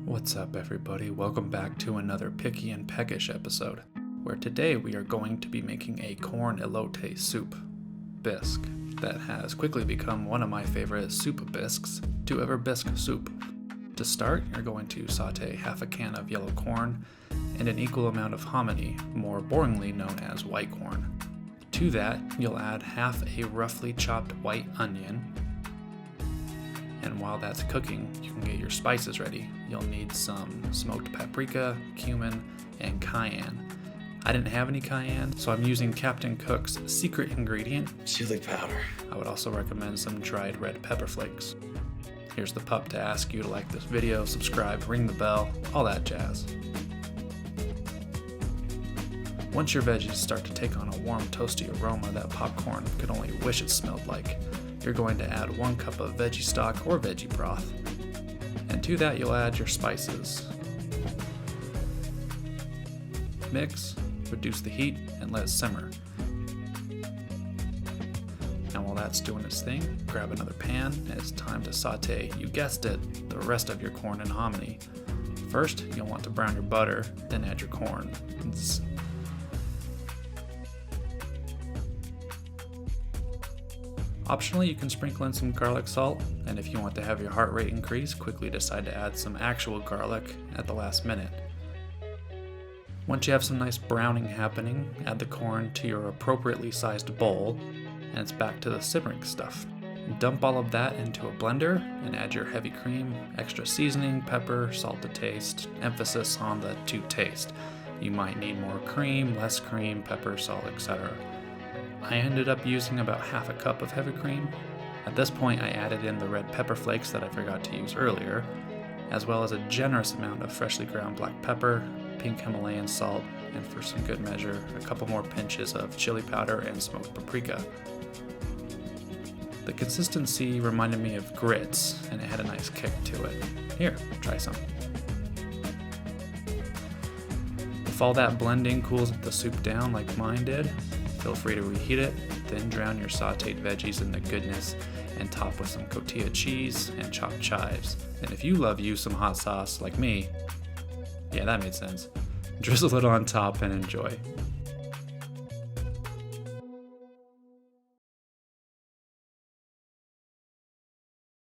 What's up, everybody? Welcome back to another Picky and Peckish episode, where today we are going to be making a corn elote soup bisque that has quickly become one of my favorite soup bisques to ever bisque soup. To start, you're going to saute half a can of yellow corn and an equal amount of hominy, more boringly known as white corn. To that, you'll add half a roughly chopped white onion. And while that's cooking, you can get your spices ready. You'll need some smoked paprika, cumin, and cayenne. I didn't have any cayenne, so I'm using Captain Cook's secret ingredient, chili powder. I would also recommend some dried red pepper flakes. Here's the pup to ask you to like this video, subscribe, ring the bell, all that jazz. Once your veggies start to take on a warm, toasty aroma that popcorn could only wish it smelled like, you're going to add 1 cup of veggie stock or veggie broth. And to that you'll add your spices. Mix, reduce the heat, and let it simmer. And while that's doing its thing, grab another pan and it's time to saute, you guessed it, the rest of your corn and hominy. First, you'll want to brown your butter, then add your corn. Optionally, you can sprinkle in some garlic salt, and if you want to have your heart rate increase, quickly decide to add some actual garlic at the last minute. Once you have some nice browning happening, add the corn to your appropriately sized bowl, and it's back to the simmering stuff. Dump all of that into a blender and add your heavy cream, extra seasoning, pepper, salt to taste, emphasis on the to taste. You might need more cream, less cream, pepper, salt, etc. I ended up using about half a cup of heavy cream. At this point I added in the red pepper flakes that I forgot to use earlier, as well as a generous amount of freshly ground black pepper, pink Himalayan salt, and for some good measure, a couple more pinches of chili powder and smoked paprika. The consistency reminded me of grits, and it had a nice kick to it. Here, try some. If all that blending cools the soup down like mine did, feel free to reheat it, then drown your sauteed veggies in the goodness and top with some Cotija cheese and chopped chives. And if you love some hot sauce like me, yeah, that made sense, drizzle it on top and enjoy.